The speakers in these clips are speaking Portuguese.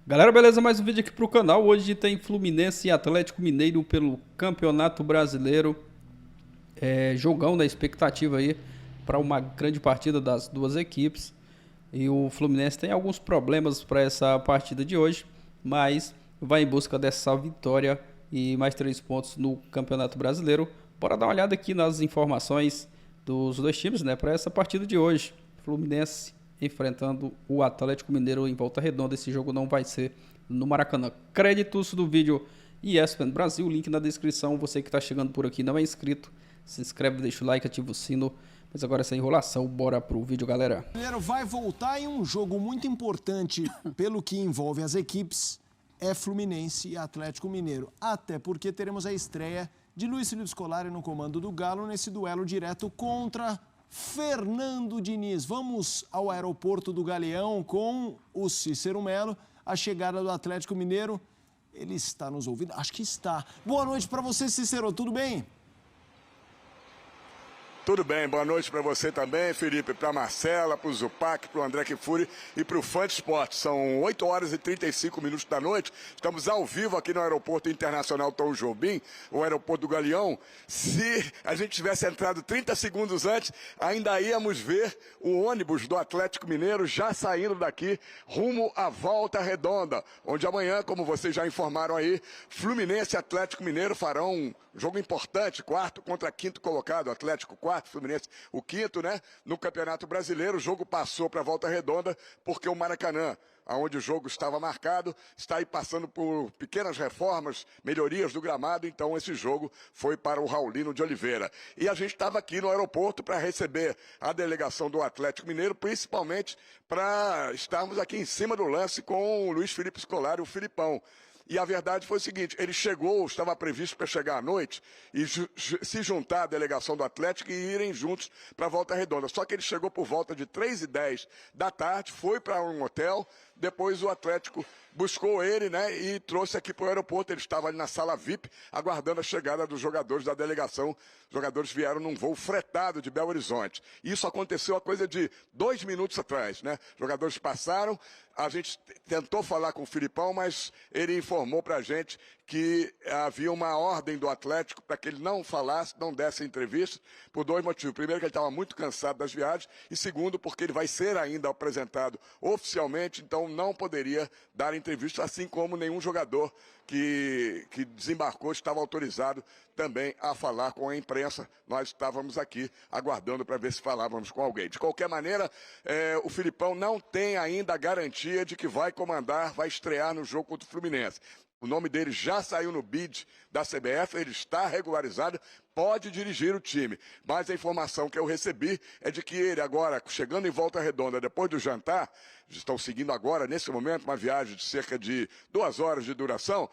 Galera, beleza? Mais um vídeo aqui pro canal. Hoje tem Fluminense e Atlético Mineiro pelo Campeonato Brasileiro. Jogão na expectativa aí para uma grande partida das duas equipes. E o Fluminense tem alguns problemas para essa partida de hoje, mas vai em busca dessa vitória e mais 3 pontos no Campeonato Brasileiro. Bora dar uma olhada aqui nas informações dos dois times, né, para essa partida de hoje. Fluminense enfrentando o Atlético Mineiro em Volta Redonda. Esse jogo não vai ser no Maracanã. Créditos do vídeo ESPN Brasil, link na descrição. Você que está chegando por aqui e não é inscrito, se inscreve, deixa o like, ativa o sino. Mas agora essa enrolação, bora pro vídeo, galera. O Mineiro vai voltar em um jogo muito importante pelo que envolve as equipes, é Fluminense e Atlético Mineiro. Até porque teremos a estreia de Luiz Felipe Scolari no comando do Galo nesse duelo direto contra Fernando Diniz. Vamos ao aeroporto do Galeão com o Cícero Melo. A chegada do Atlético Mineiro, ele está nos ouvindo? Acho que está. Boa noite para você, Cícero, tudo bem? Tudo bem, boa noite para você também, Felipe, para Marcela, para o Zupac, para o André Kifuri e para o Fã de Esporte. São 8 horas e 35 minutos da noite, estamos ao vivo aqui no Aeroporto Internacional Tom Jobim, o aeroporto do Galeão. Se a gente tivesse entrado 30 segundos antes, ainda íamos ver o ônibus do Atlético Mineiro já saindo daqui, rumo à Volta Redonda, onde amanhã, como vocês já informaram aí, Fluminense e Atlético Mineiro farão um jogo importante, quarto contra quinto colocado, Atlético quarto, Fluminense o quinto, né? No Campeonato Brasileiro, o jogo passou para a Volta Redonda, porque o Maracanã, onde o jogo estava marcado, está aí passando por pequenas reformas, melhorias do gramado, então esse jogo foi para o Raulino de Oliveira. E a gente estava aqui no aeroporto para receber a delegação do Atlético Mineiro, principalmente para estarmos aqui em cima do lance com o Luiz Felipe Scolari, o Filipão. E a verdade foi o seguinte, ele chegou, estava previsto para chegar à noite e se juntar à delegação do Atlético e irem juntos para a Volta Redonda. Só que ele chegou por volta de 3h10 da tarde, foi para um hotel, depois o Atlético buscou ele, né, e trouxe aqui para o aeroporto. Ele estava ali na sala VIP, aguardando a chegada dos jogadores da delegação. Os jogadores vieram num voo fretado de Belo Horizonte. Isso aconteceu a coisa de 2 minutos atrás, né? Os jogadores passaram, a gente tentou falar com o Filipão, mas ele informou para a gente que havia uma ordem do Atlético para que ele não falasse, não desse entrevista, por 2 motivos. Primeiro, que ele estava muito cansado das viagens, e segundo, porque ele vai ser ainda apresentado oficialmente, então não poderia dar entrevista, assim como nenhum jogador que desembarcou estava autorizado também a falar com a imprensa. Nós estávamos aqui aguardando para ver se falávamos com alguém. De qualquer maneira, o Filipão não tem ainda a garantia de que vai comandar, vai estrear no jogo contra o Fluminense. O nome dele já saiu no bid da CBF, ele está regularizado, pode dirigir o time. Mas a informação que eu recebi é de que ele agora, chegando em Volta Redonda, depois do jantar, estão seguindo agora, nesse momento, uma viagem de cerca de 2 horas de duração,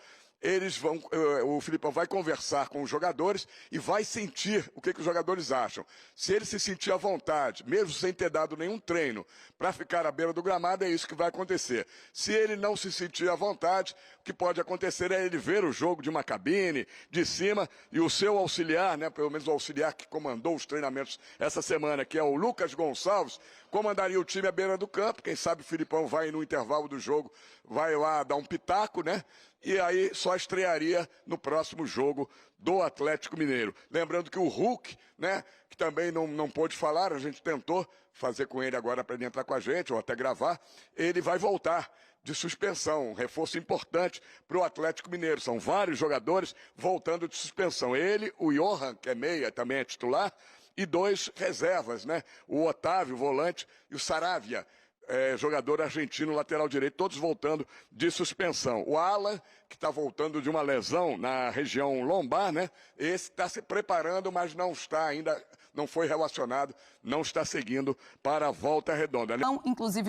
o Filipão vai conversar com os jogadores e vai sentir o que os jogadores acham. Se ele se sentir à vontade, mesmo sem ter dado nenhum treino, para ficar à beira do gramado, é isso que vai acontecer. Se ele não se sentir à vontade, o que pode acontecer é ele ver o jogo de uma cabine, de cima, e o seu auxiliar, né, pelo menos o auxiliar que comandou os treinamentos essa semana, que é o Lucas Gonçalves, comandaria o time à beira do campo. Quem sabe o Filipão vai no intervalo do jogo, vai lá dar um pitaco, né? E aí só estrearia no próximo jogo do Atlético Mineiro. Lembrando que o Hulk, né, que também não pôde falar, a gente tentou fazer com ele agora para ele entrar com a gente, ou até gravar, ele vai voltar de suspensão, um reforço importante para o Atlético Mineiro. São vários jogadores voltando de suspensão. Ele, o Johan, que é meia, também é titular, e 2 reservas, né? O Otávio, volante, e o Saravia, jogador argentino, lateral direito, todos voltando de suspensão. O Alan, que está voltando de uma lesão na região lombar, né? Esse está se preparando, mas não está ainda, não foi relacionado, não está seguindo para a Volta Redonda. Não, inclusive.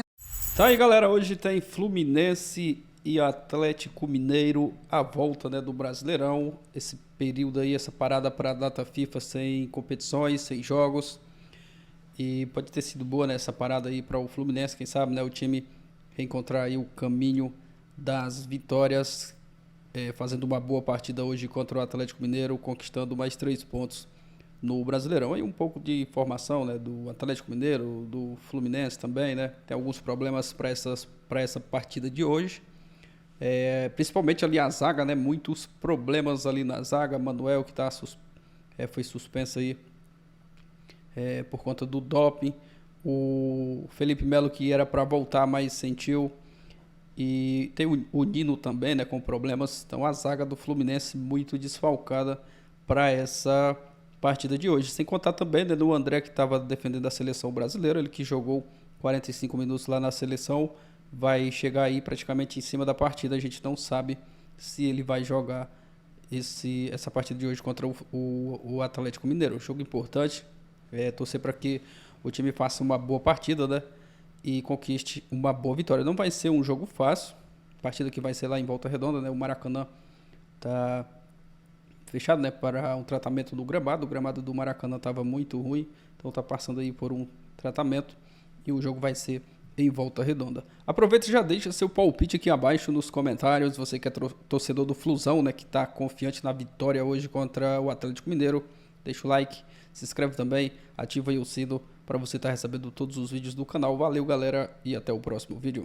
Tá aí, galera, hoje tem Fluminense e Atlético Mineiro, a volta, né, do Brasileirão. Esse período aí, essa parada para a data FIFA sem competições, sem jogos. E pode ter sido boa, né, essa parada aí para o Fluminense, quem sabe, né, o time reencontrar aí o caminho das vitórias, fazendo uma boa partida hoje contra o Atlético Mineiro, conquistando mais 3 pontos no Brasileirão. E um pouco de informação, né, do Atlético Mineiro, do Fluminense também, né, tem alguns problemas para essa partida de hoje, Principalmente ali a zaga, né? Muitos problemas ali na zaga. Manuel que foi suspenso aí por conta do doping. O Felipe Melo que era para voltar, mas sentiu. E tem o Nino também, né? Com problemas. Então a zaga do Fluminense muito desfalcada para essa partida de hoje. Sem contar também, né, do André que estava defendendo a seleção brasileira. Ele que jogou 45 minutos lá na seleção. Vai chegar aí praticamente em cima da partida. A gente não sabe se ele vai jogar essa partida de hoje contra o Atlético Mineiro. Jogo importante. Torcer para que o time faça uma boa partida, né? E conquiste uma boa vitória. Não vai ser um jogo fácil. Partida que vai ser lá em Volta Redonda, né? O Maracanã tá fechado, né? Para um tratamento do gramado. O gramado do Maracanã estava muito ruim. Então tá passando aí por um tratamento. E o jogo vai ser em Volta Redonda. Aproveita e já deixa seu palpite aqui abaixo nos comentários. Você que é torcedor do Flusão, né, que está confiante na vitória hoje contra o Atlético Mineiro, deixa o like, se inscreve também, ativa aí o sino para você estar recebendo todos os vídeos do canal. Valeu, galera, e até o próximo vídeo.